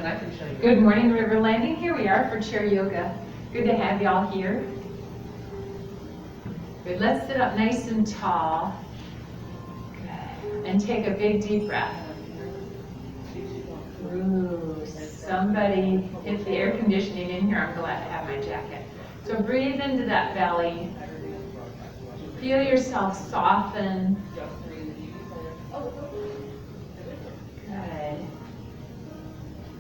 I can show you. Good morning, River Landing. Here we are for chair yoga. Good to have y'all here. Good. Let's sit up nice and tall. Good. And take a big deep breath. Ooh, somebody hit the air conditioning in here. I'm glad to have my jacket. So breathe into that belly. Feel yourself soften. Good.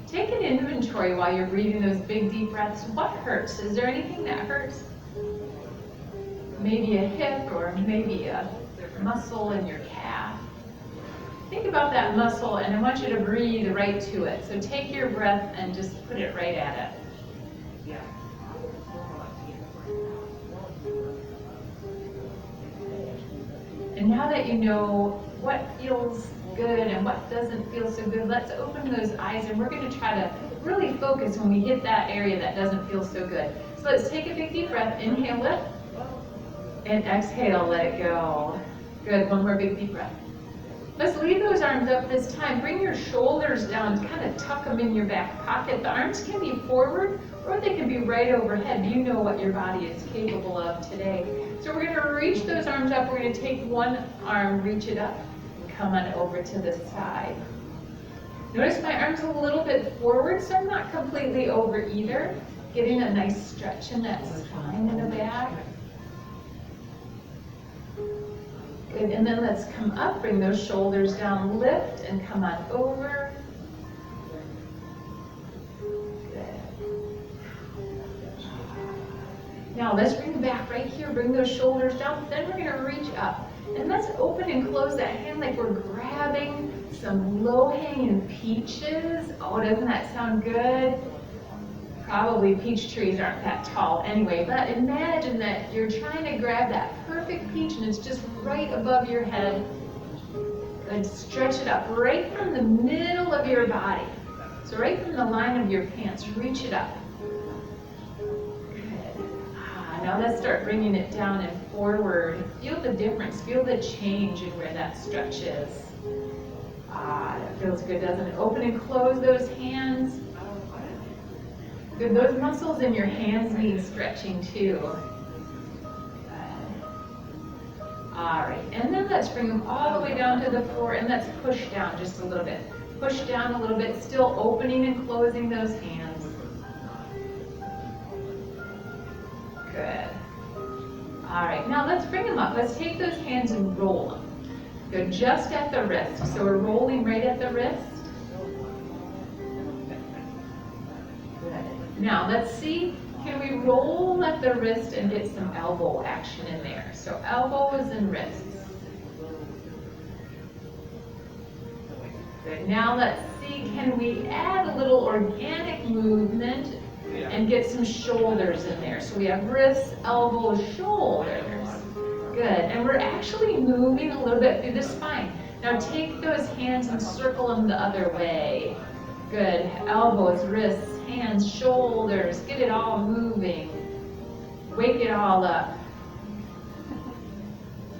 Take an inventory while you're breathing those big deep breaths. What hurts? Is there anything that hurts? Maybe a hip or maybe a muscle in your calf. Think about that muscle and I want you to breathe right to it. So take your breath and just put it right at it. And now that you know what feels good and what doesn't feel so good, let's open those eyes and we're going to try to really focus when we hit that area that doesn't feel so good. So let's take a big deep breath, inhale it, and exhale, let it go. Good, one more big deep breath. Let's leave those arms up this time. Bring your shoulders down, kind of tuck them in your back pocket. The arms can be forward or they can be right overhead. You know what your body is capable of today. So we're going to reach those arms up. We're going to take one arm, reach it up, and come on over to the side. Notice my arm's a little bit forward, so I'm not completely over either. Getting a nice stretch in that spine in the back. Good, and then let's come up, bring those shoulders down, lift, and come on over. Now let's bring it back right here, bring those shoulders down, then we're gonna reach up. And let's open and close that hand like we're grabbing some low-hanging peaches. Oh, doesn't that sound good? Probably peach trees aren't that tall anyway, but imagine that you're trying to grab that perfect peach and it's just right above your head. And stretch it up right from the middle of your body. So right from the line of your pants, reach it up. Now let's start bringing it down and forward. Feel the difference, feel the change in where that stretch is. That feels good, doesn't it? Open and close those hands. Good, those muscles in your hands need stretching too. All right, and then let's bring them all the way down to the floor and let's push down just a little bit. Push down a little bit, still opening and closing those hands. Good. All right, now let's bring them up. Let's take those hands and roll them. Good, just at the wrist. So we're rolling right at the wrist. Good. Now let's see, can we roll at the wrist and get some elbow action in there? So elbows and wrists. Good, now let's see, can we add a little organic movement and get some shoulders in there. So we have wrists, elbows, shoulders. Good, and we're actually moving a little bit through the spine. Now take those hands and circle them the other way. Good, elbows, wrists, hands, shoulders, get it all moving. Wake it all up.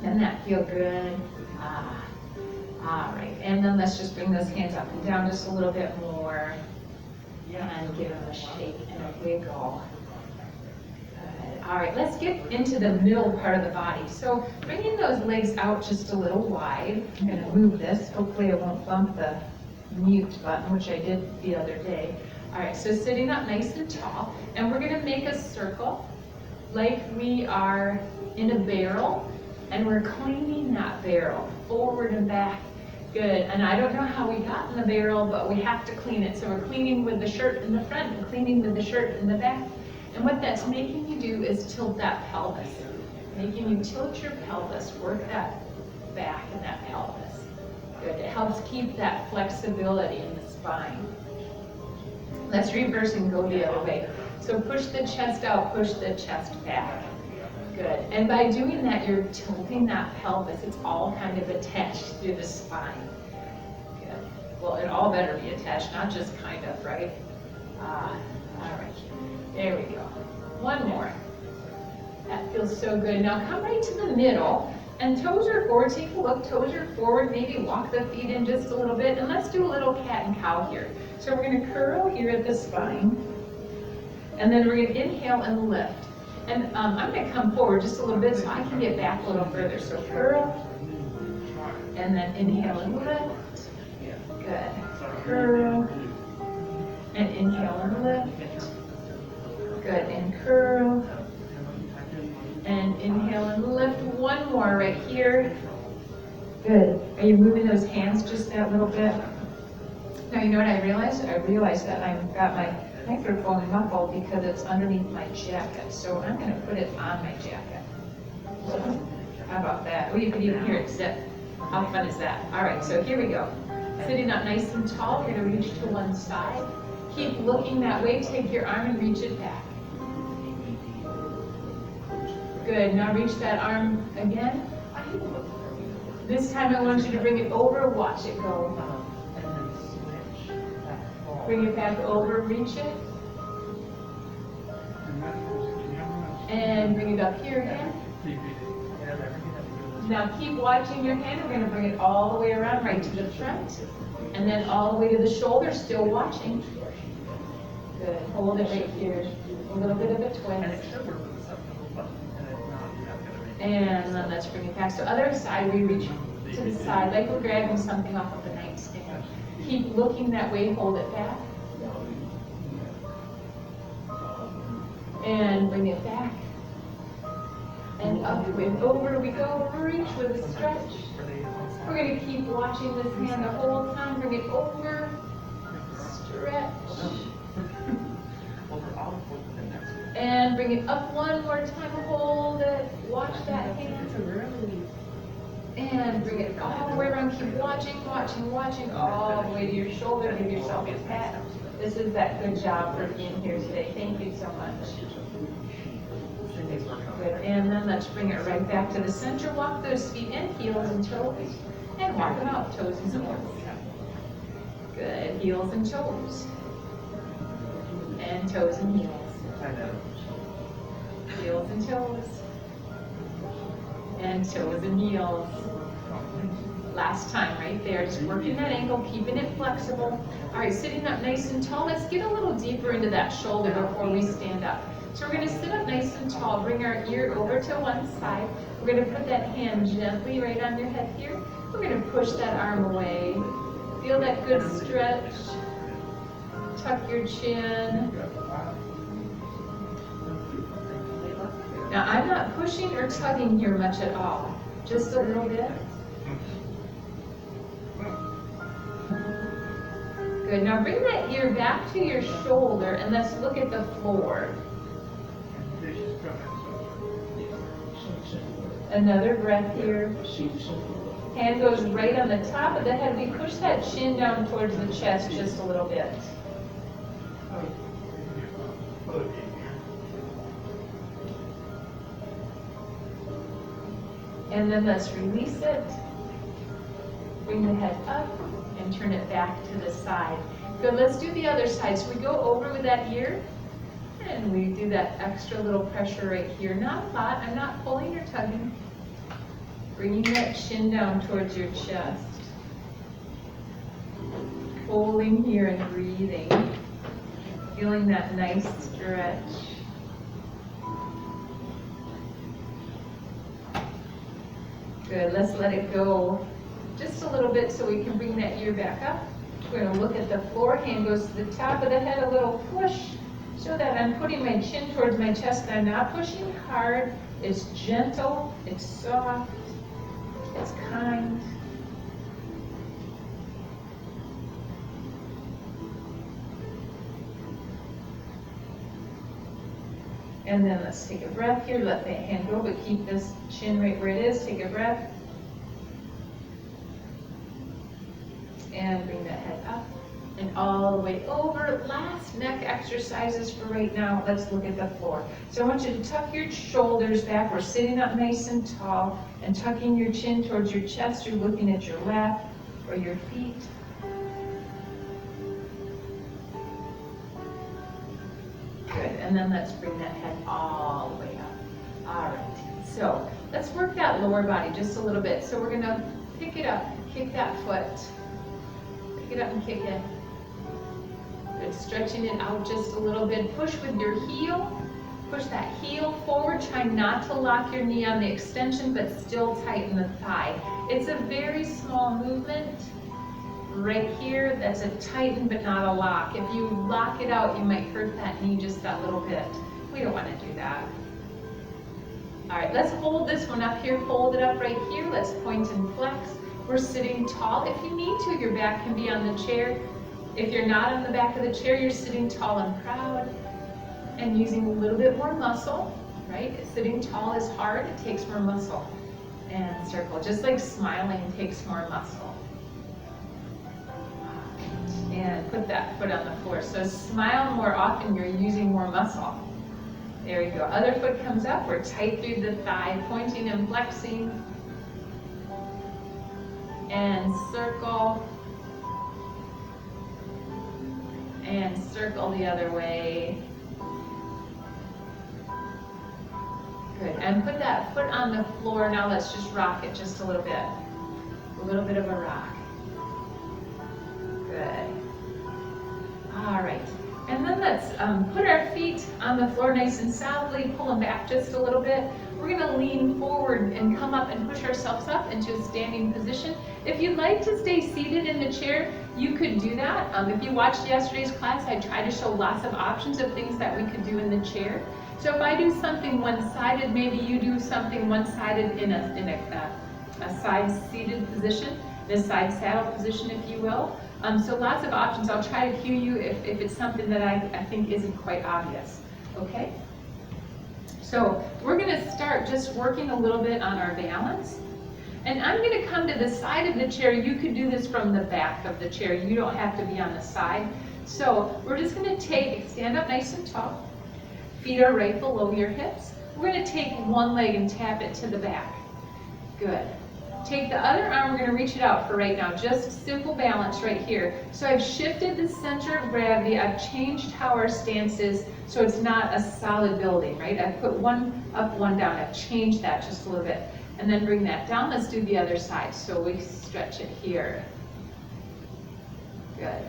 Doesn't that feel good? All right, and then let's just bring those hands up and down just a little bit more. And give them a shake and a wiggle. Good. All right, let's get into the middle part of the body. So bringing those legs out just a little wide. I'm going to move this. Hopefully I won't bump the mute button, which I did the other day. All right, so sitting up nice and tall. And we're going to make a circle like we are in a barrel. And we're cleaning that barrel forward and back. Good, and I don't know how we got in the barrel, but we have to clean it. So we're cleaning with the shirt in the front and cleaning with the shirt in the back. And what that's making you do is tilt that pelvis. Making you tilt your pelvis, work that back and that pelvis. Good, it helps keep that flexibility in the spine. Let's reverse and go the other way. So push the chest out, push the chest back. Good, and by doing that, you're tilting that pelvis. It's all kind of attached through the spine. Good. Well, it all better be attached, not just kind of, right? All right, there we go. One more. That feels so good. Now come right to the middle. And toes are forward, take a look, toes are forward, maybe walk the feet in just a little bit, and let's do a little cat and cow here. So we're gonna curl here at the spine, and then we're gonna inhale and lift. And I'm gonna come forward just a little bit so I can get back a little further. So curl, and then inhale and lift. Good. Curl, and inhale and lift. Good, and curl, and inhale and lift. One more right here. Good. Are you moving those hands just that little bit? Now, you know what I realized? I realized that I've got my microphone muffled because it's underneath my jacket. So I'm going to put it on my jacket. How about that? Or you could even hear it zip. How fun is that? All right, so here we go. Sitting up nice and tall, we're going to reach to one side. Keep looking that way. Take your arm and reach it back. Good. Now reach that arm again. This time I want you to bring it over. Watch it go. Bring it back over. Reach it. And bring it up here again. Now keep watching your hand. We're going to bring it all the way around right to the front. And then all the way to the shoulder. Still watching. Good. Hold it right here. A little bit of a twist. And then let's bring it back. So other side, we reach to the side like we're grabbing something off of the nightstand. Keep looking that way, hold it back. And bring it back. And up and over we go. Reach with a stretch. We're going to keep watching this hand the whole time. Bring it over. Stretch. And bring it up one more time, hold it, watch that hand. And bring it all the way around, keep watching, watching, watching, all the way to your shoulder, give yourself a pat. This is that good job for being here today, thank you so much. Good, and then let's bring it right back to the center, walk those feet in, heels and toes, and walk them out, toes and heels. Good, heels and toes. And toes and heels. Heels and toes. And toes and heels. Last time right there, just working that ankle, keeping it flexible. All right, sitting up nice and tall. Let's get a little deeper into that shoulder before we stand up. So we're going to sit up nice and tall, bring our ear over to one side. We're going to put that hand gently right on your head here. We're going to push that arm away. Feel that good stretch. Tuck your chin. Now, I'm not pushing or tugging here much at all, just a little bit. Good, now bring that ear back to your shoulder and let's look at the floor. Another breath here. Hand goes right on the top of the head. We push that chin down towards the chest just a little bit. And then let's release it. Bring the head up and turn it back to the side. Good, let's do the other side. So we go over with that ear and we do that extra little pressure right here. Not a lot, I'm not pulling or tugging. Bringing that chin down towards your chest. Holding here and breathing. Feeling that nice stretch. Good, let's let it go just a little bit so we can bring that ear back up. We're going to look at the floor, hand goes to the top of the head, a little push, so that I'm putting my chin towards my chest. I'm not pushing hard, it's gentle, it's soft, it's kind. And then let's take a breath here, let that hand go, but keep this chin right where it is. Take a breath. And bring that head up and all the way over. Last neck exercises for right now. Let's look at the floor. So I want you to tuck your shoulders back. We're sitting up nice and tall and tucking your chin towards your chest. You're looking at your lap or your feet. Good, and then let's bring that head all the way up. All right, so let's work that lower body just a little bit. So we're gonna pick it up, kick that foot. Pick it up and kick it. Good, stretching it out just a little bit. Push with your heel. Push that heel forward. Try not to lock your knee on the extension, but still tighten the thigh. It's a very small movement. Right here, that's a tighten but not a lock. If you lock it out, you might hurt that knee just that little bit. We don't want to do that. All right, let's hold this one up here. Hold it up right here. Let's point and flex. We're sitting tall. If you need to, your back can be on the chair. If you're not on the back of the chair, you're sitting tall and proud and using a little bit more muscle, right? Sitting tall is hard. It takes more muscle. And circle, just like smiling takes more muscle. And put that foot on the floor. So smile more often, you're using more muscle. There we go. Other foot comes up. We're tight through the thigh, pointing and flexing. And circle. And circle the other way. Good. And put that foot on the floor. Now let's just rock it just a little bit. A little bit of a rock. Good. All right. And then let's put our feet on the floor nice and solidly, pull them back just a little bit. We're going to lean forward and come up and push ourselves up into a standing position. If you'd like to stay seated in the chair, you could do that. If you watched yesterday's class, I tried to show lots of options of things that we could do in the chair. So if I do something one-sided, maybe you do something one-sided in a side-seated position, a side saddle position, if you will. So lots of options. I'll try to cue you if it's something that I think isn't quite obvious, okay? So we're gonna start just working a little bit on our balance. And I'm gonna come to the side of the chair. You could do this from the back of the chair. You don't have to be on the side. So we're just gonna stand up nice and tall. Feet are right below your hips. We're gonna take one leg and tap it to the back. Good. Take the other arm, we're going to reach it out for right now, just simple balance right here. So I've shifted the center of gravity, I've changed how our stance is, so it's not a solid building, right? I've put one up, one down, I've changed that just a little bit. And then bring that down, let's do the other side. So we stretch it here. Good.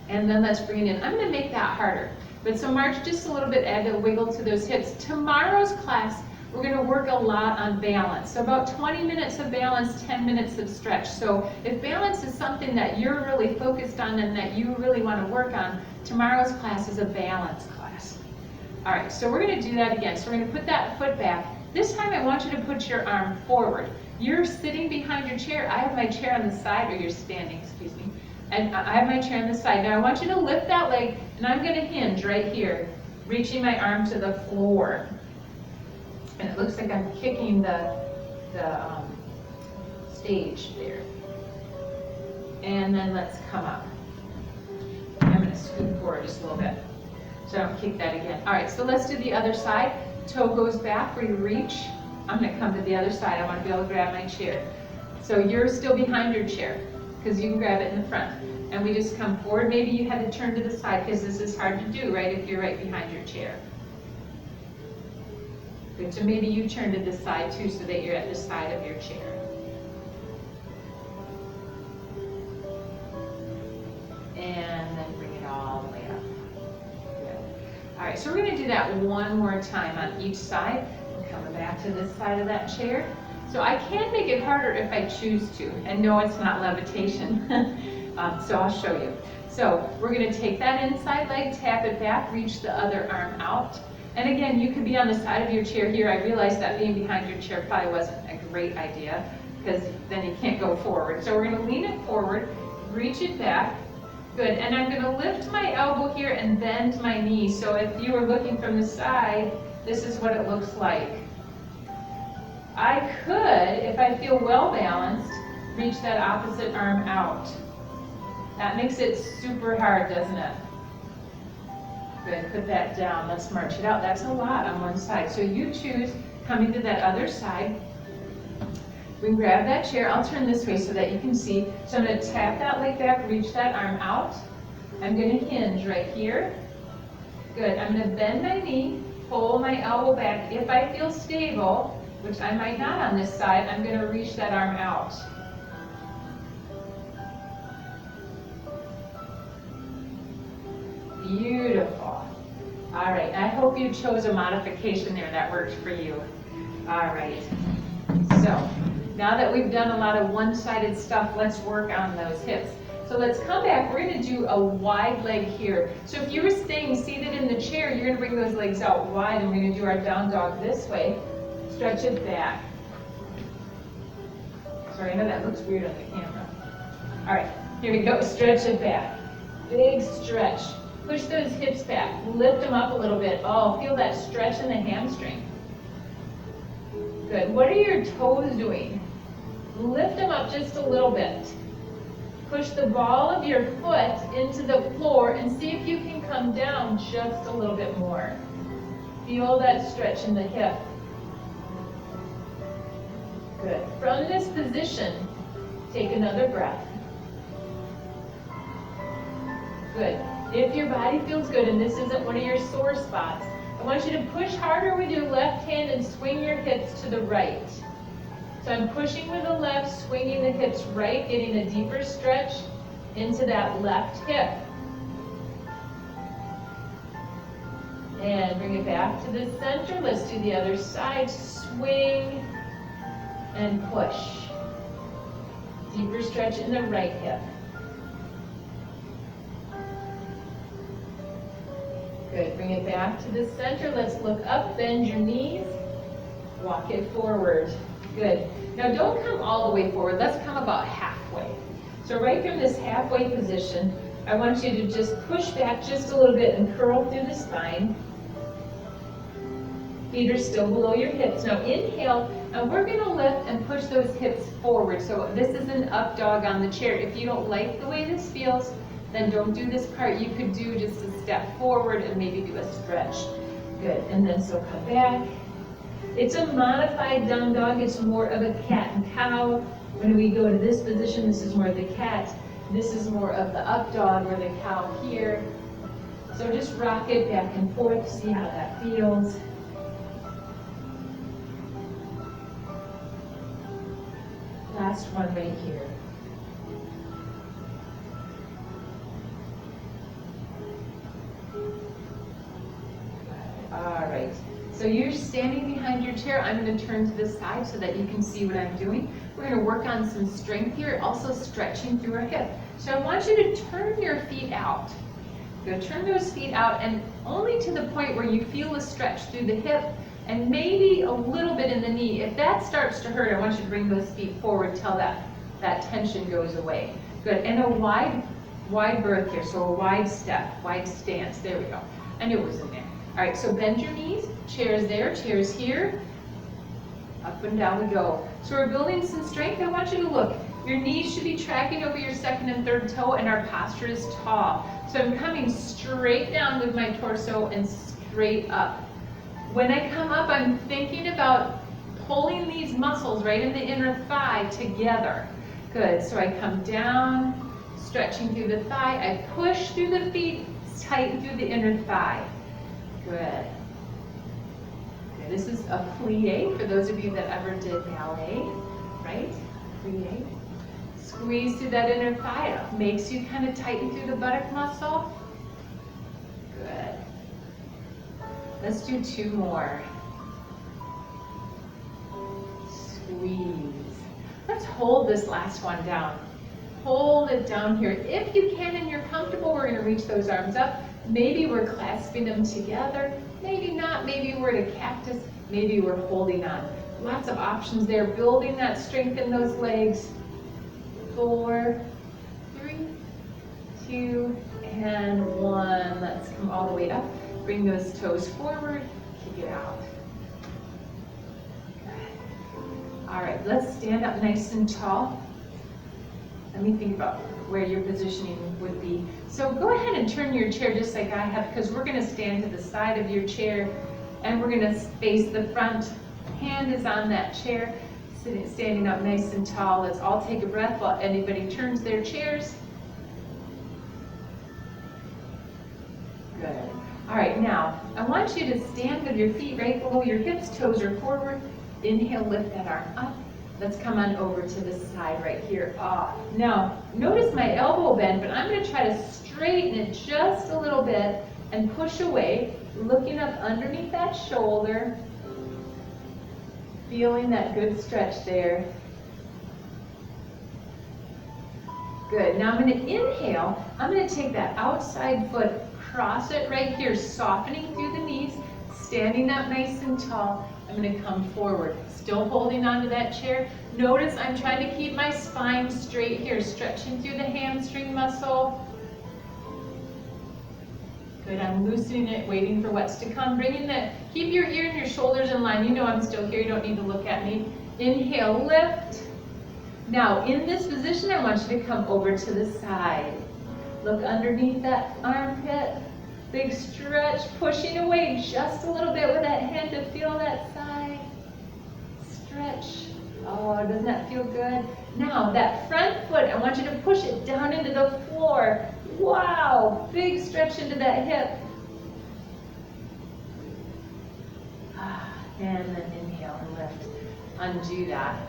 And then let's bring it in. I'm going to make that harder. But so march just a little bit, add a wiggle to those hips. Tomorrow's class, we're going to work a lot on balance. So about 20 minutes of balance, 10 minutes of stretch. So if balance is something that you're really focused on and that you really want to work on, tomorrow's class is a balance class. All right, so we're going to do that again. So we're going to put that foot back. This time I want you to put your arm forward. You're sitting behind your chair. I have my chair on the side, or you're standing, excuse me. And I have my chair on the side. Now I want you to lift that leg, and I'm going to hinge right here, reaching my arm to the floor. And it looks like I'm kicking the stage there. And then let's come up. I'm going to scoot forward just a little bit so I don't kick that again. All right, so let's do the other side. Toe goes back, we reach. I'm going to come to the other side. I want to be able to grab my chair. So you're still behind your chair because you can grab it in the front. And we just come forward. Maybe you had to turn to the side because this is hard to do, right, if you're right behind your chair. Good, so maybe you turn to the side too so that you're at the side of your chair. And then bring it all the way up. Good. All right, so we're going to do that one more time on each side. We're coming back to this side of that chair. So I can make it harder if I choose to. And no, it's not levitation. So I'll show you. So we're going to take that inside leg, tap it back, reach the other arm out. And again, you could be on the side of your chair here. I realized that being behind your chair probably wasn't a great idea because then you can't go forward. So we're going to lean it forward, reach it back. Good, and I'm going to lift my elbow here and bend my knee. So if you were looking from the side, this is what it looks like. I could, if I feel well balanced, reach that opposite arm out. That makes it super hard, doesn't it? Good, put that down. Let's march it out. That's a lot on one side. So you choose coming to that other side. We can grab that chair. I'll turn this way so that you can see. So I'm going to tap that leg back, reach that arm out. I'm going to hinge right here. Good. I'm going to bend my knee, pull my elbow back. If I feel stable, which I might not on this side, I'm going to reach that arm out. Beautiful. All right, I hope you chose a modification there that worked for you. All right, so now that we've done a lot of one-sided stuff, let's work on those hips. So let's come back, we're gonna do a wide leg here. So if you were staying seated in the chair, you're gonna bring those legs out wide, and we're gonna do our down dog this way. Stretch it back. Sorry, I know that looks weird on the camera. All right, here we go, stretch it back. Big stretch. Push those hips back, lift them up a little bit. Oh, feel that stretch in the hamstring. Good, what are your toes doing? Lift them up just a little bit. Push the ball of your foot into the floor and see if you can come down just a little bit more. Feel that stretch in the hip. Good. From this position, take another breath. Good. If your body feels good and this isn't one of your sore spots, I want you to push harder with your left hand and swing your hips to the right. So I'm pushing with the left, swinging the hips right, getting a deeper stretch into that left hip. And bring it back to the center. Let's do the other side. Swing and push. Deeper stretch in the right hip. Good, bring it back to the center. Let's look up, bend your knees, walk it forward. Good. Now don't come all the way forward, let's come about halfway. So right from this halfway position, I want you to just push back just a little bit and curl through the spine. Feet are still below your hips. Now inhale, and we're gonna lift and push those hips forward. So this is an up dog on the chair. If you don't like the way this feels, then don't do this part. You could do just a step forward and maybe do a stretch. Good, and then so come back. It's a modified down dog. It's more of a cat and cow. When we go to this position, this is more of the cat. This is more of the up dog or the cow here. So just rock it back and forth, see how that feels. Last one right here. All right, so you're standing behind your chair. I'm going to turn to the side so that you can see what I'm doing. We're going to work on some strength here, also stretching through our hip. So I want you to turn your feet out. Go turn those feet out, and only to the point where you feel a stretch through the hip and maybe a little bit in the knee. If that starts to hurt, I want you to bring those feet forward till that tension goes away. Good, and a wide berth here, so a wide step, wide stance. There we go. I knew it was in there. All right, so bend your knees, chairs there, chairs here. Up and down we go. So we're building some strength. I want you to look. Your knees should be tracking over your second and third toe, and our posture is tall. So I'm coming straight down with my torso and straight up. When I come up, I'm thinking about pulling these muscles right in the inner thigh together. Good, so I come down, stretching through the thigh. I push through the feet, tighten through the inner thigh. Good. Okay, this is a plie for those of you that ever did ballet, right? Plie. Squeeze through that inner thigh. It makes you kind of tighten through the buttock muscle. Good. Let's do two more. Squeeze. Let's hold this last one down. Hold it down here. If you can and you're comfortable, we're going to reach those arms up. Maybe we're clasping them together. Maybe not. Maybe we're at a cactus. Maybe we're holding on. Lots of options there. Building that strength in those legs. 4, 3, 2, and 1. Let's come all the way up. Bring those toes forward. Kick it out. Good. All right, let's stand up nice and tall. Let me think about where your positioning would be. So go ahead and turn your chair just like I have, because we're going to stand to the side of your chair and we're going to face the front. Hand is on that chair, standing up nice and tall. Let's all take a breath while anybody turns their chairs. Good. All right, now I I want you to stand with your feet right below your hips, toes are forward. Inhale, lift that arm up. Let's come on over to the side right here. Now, notice my elbow bend, but I'm going to try to straighten it just a little bit and push away, looking up underneath that shoulder, feeling that good stretch there. Good. Now I'm going to inhale. I'm going to take that outside foot, cross it right here, softening through the knees, standing up nice and tall. I'm going to come forward, still holding onto that chair. Notice I'm trying to keep my spine straight here, stretching through the hamstring muscle. Good, I'm loosening it, waiting for what's to come. Keep your ear and your shoulders in line. You know I'm still here, you don't need to look at me. Inhale, lift. Now, in this position, I want you to come over to the side. Look underneath that armpit. Big stretch, pushing away just a little bit with that hand to feel that side. Stretch. Oh, doesn't that feel good? Now, that front foot, I want you to push it down into the floor. Wow, big stretch into that hip. And then inhale and lift. Undo that.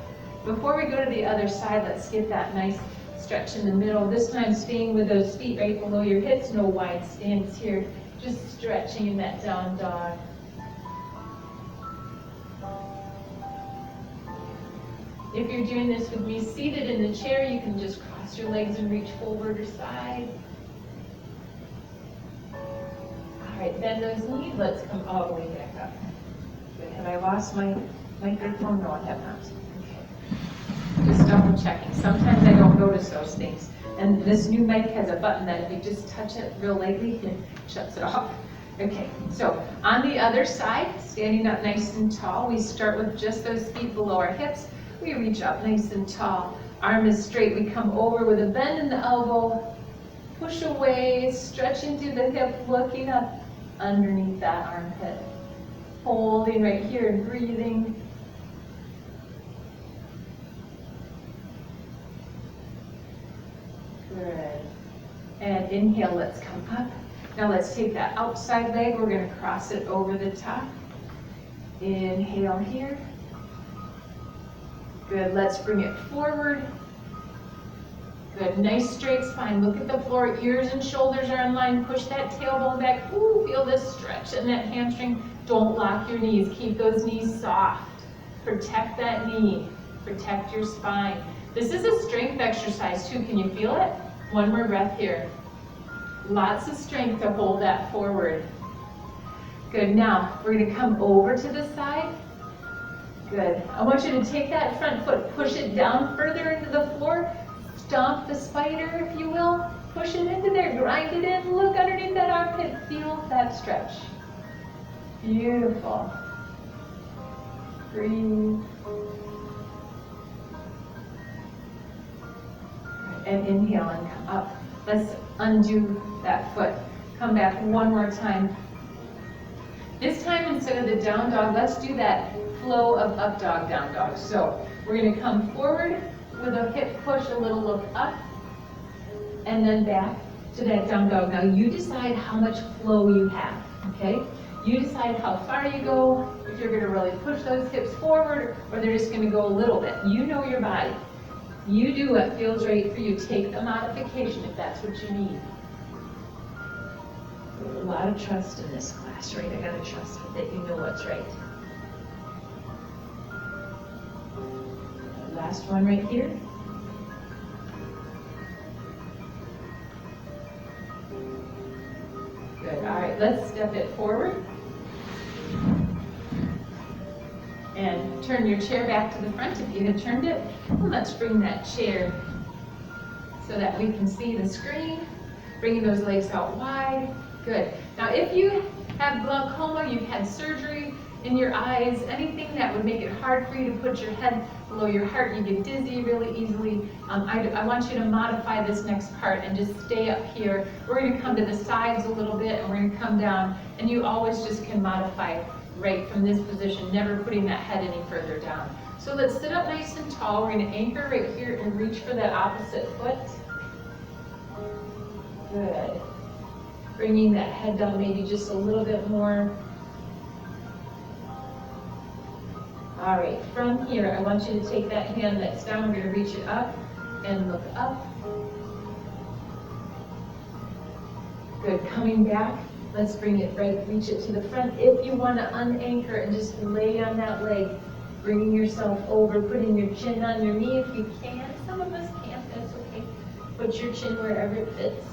Before we go to the other side, let's get that nice stretch in the middle. This time staying with those feet right below your hips, no wide stance here. Just stretching in that down dog. If you're doing this with me seated in the chair, you can just cross your legs and reach forward or side. All right, bend those knees. Let's come all the way back up. Good. Have I lost my microphone? No, I have not. Okay. Just double checking. Sometimes I don't notice those things. And this new mic has a button that if you just touch it real lightly, it shuts it off. Okay, so on the other side, standing up nice and tall, we start with just those feet below our hips. We reach up nice and tall. Arm is straight. We come over with a bend in the elbow. Push away, stretching through the hip, looking up underneath that armpit. Holding right here and breathing. Good. And inhale, let's come up. Now let's take that outside leg. We're going to cross it over the top. Inhale here. Good, let's bring it forward. Good, nice straight spine. Look at the floor, ears and shoulders are in line. Push that tailbone back. Ooh, feel this stretch in that hamstring. Don't lock your knees. Keep those knees soft. Protect that knee. Protect your spine. This is a strength exercise too. Can you feel it? One more breath here. Lots of strength to hold that forward. Good, now we're going to come over to the side. Good. I want you to take that front foot, push it down further into the floor. Stomp the spider, if you will. Push it into there, grind it in. Look underneath that armpit. Feel that stretch. Beautiful. Breathe. And inhale and come up. Let's undo that foot. Come back one more time. This time, instead of the down dog, let's do that flow of up dog, down dog. So we're going to come forward with a hip push, a little look up, and then back to that down dog. Now you decide how much flow you have, okay? You decide how far you go, if you're going to really push those hips forward, or they're just going to go a little bit. You know your body. You do what feels right for you. Take the modification if that's what you need. A lot of trust in this class, right? I gotta trust that you know what's right. Last one right here. Good, all right, let's step it forward. And turn your chair back to the front if you had turned it. And let's bring that chair so that we can see the screen. Bringing those legs out wide. Good. Now if you have glaucoma, you've had surgery in your eyes, anything that would make it hard for you to put your head below your heart, you get dizzy really easily, I want you to modify this next part and just stay up here. We're going to come to the sides a little bit and we're going to come down, and you always just can modify right from this position, never putting that head any further down. So let's sit up nice and tall. We're going to anchor right here and reach for that opposite foot. Good. Bringing that head down maybe just a little bit more. All right, from here, I want you to take that hand that's down, we're gonna reach it up and look up. Good, coming back, let's bring it right, reach it to the front. If you wanna unanchor and just lay on that leg, bringing yourself over, putting your chin on your knee if you can. Some of us can't, that's okay. Put your chin wherever it fits.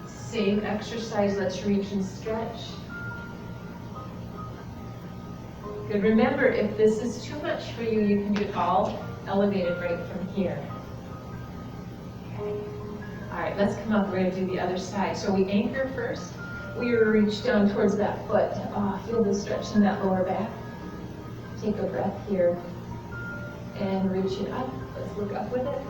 Same exercise, let's reach and stretch. Good, remember, if this is too much for you, you can do it all elevated right from here. Okay. All right, let's come up, we're gonna do the other side. So we anchor first. We reach down towards that foot. Feel the stretch in that lower back. Take a breath here and reach it up. Let's look up with it.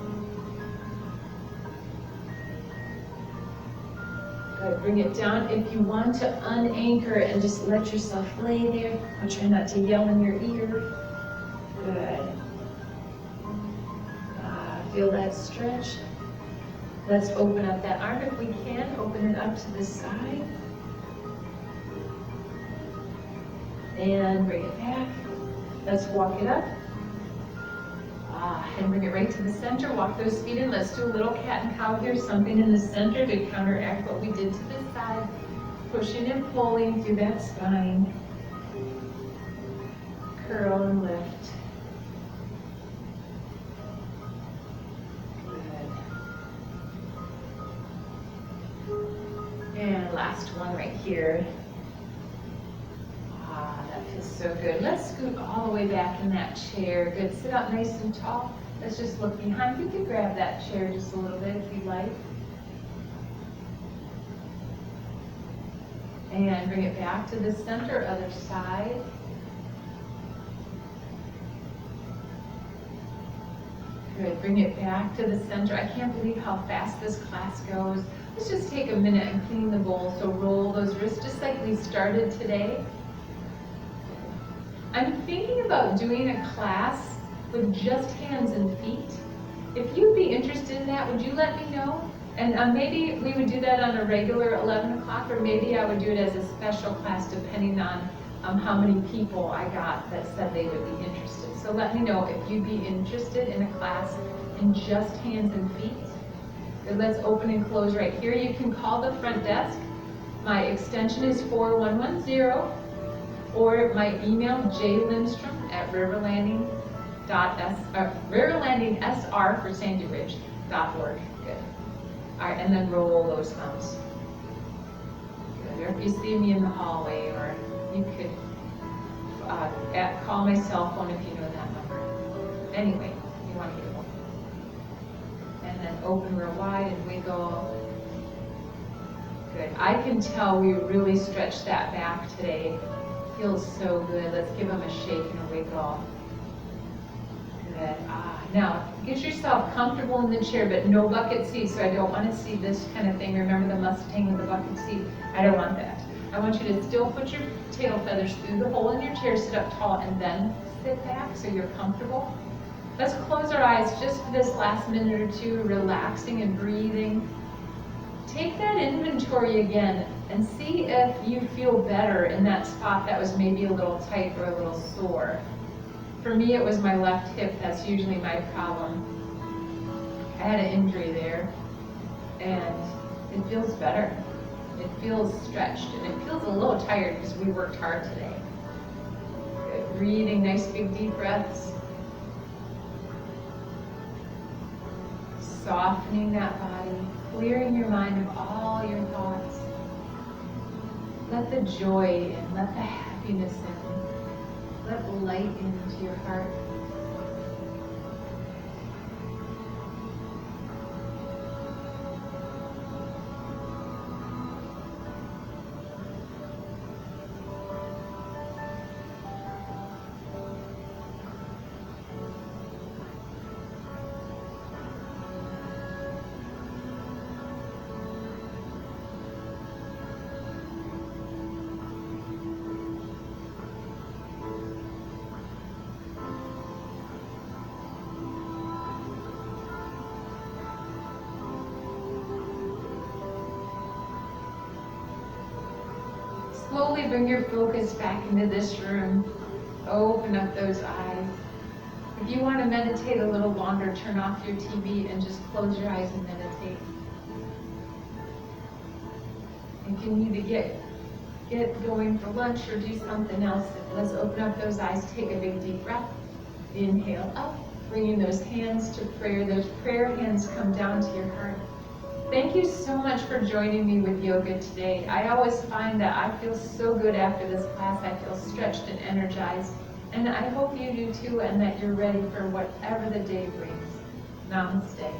Good, bring it down. If you want to unanchor and just let yourself lay there, I'll try not to yell in your ear. Good. Feel that stretch. Let's open up that arm if we can. Open it up to the side. And bring it back. Let's walk it up. And bring it right to the center. Walk those feet in. Let's do a little cat and cow here. Something in the center to counteract what we did to the side. Pushing and pulling through that spine. Curl and lift. Good. And last one right here. That feels so good. Let's scoot all the way back in that chair. Good. Sit up nice and tall. Let's just look behind. You can grab that chair just a little bit if you'd like. And bring it back to the center, other side. Good. Bring it back to the center. I can't believe how fast this class goes. Let's just take a minute and clean the bowl. So roll those wrists just like we started today. I'm thinking about doing a class with just hands and feet. If you'd be interested in that, would you let me know? And maybe we would do that on a regular 11 o'clock, or maybe I would do it as a special class depending on how many people I got that said they would be interested. So let me know if you'd be interested in a class in just hands and feet. Good, let's open and close right here. You can call the front desk. My extension is 4110. Or my email, riverlandingsr for Sandy Ridge.org. Good. All right, and then roll those thumbs. Good. Or if you see me in the hallway, or you could call my cell phone if you know that number. Anyway, you want to get one. And then open real wide and wiggle. Good. I can tell we really stretched that back today. Feels so good. Let's give them a shake and a wiggle. Good. Now, get yourself comfortable in the chair, but no bucket seat, so I don't want to see this kind of thing. Remember the Mustang with the bucket seat? I don't want that. I want you to still put your tail feathers through the hole in your chair, sit up tall, and then sit back so you're comfortable. Let's close our eyes just for this last minute or two, relaxing and breathing. Take that inventory again and see if you feel better in that spot that was maybe a little tight or a little sore. For me, it was my left hip. That's usually my problem. I had an injury there, and it feels better. It feels stretched, and it feels a little tired because we worked hard today. Good. Breathing, nice big deep breaths. Softening that body, clearing your mind of all your thoughts. Let the joy in, let the happiness in, let the light into your heart. Slowly bring your focus back into this room. Open up those eyes. If you want to meditate a little longer, turn off your TV and just close your eyes and meditate. If you need to get going for lunch or do something else, let's open up those eyes, take a big deep breath. Inhale up, bringing those hands to prayer. Those prayer hands come down to your heart. Thank you so much for joining me with yoga today. I always find that I feel so good after this class. I feel stretched and energized. And I hope you do too, and that you're ready for whatever the day brings. Namaste.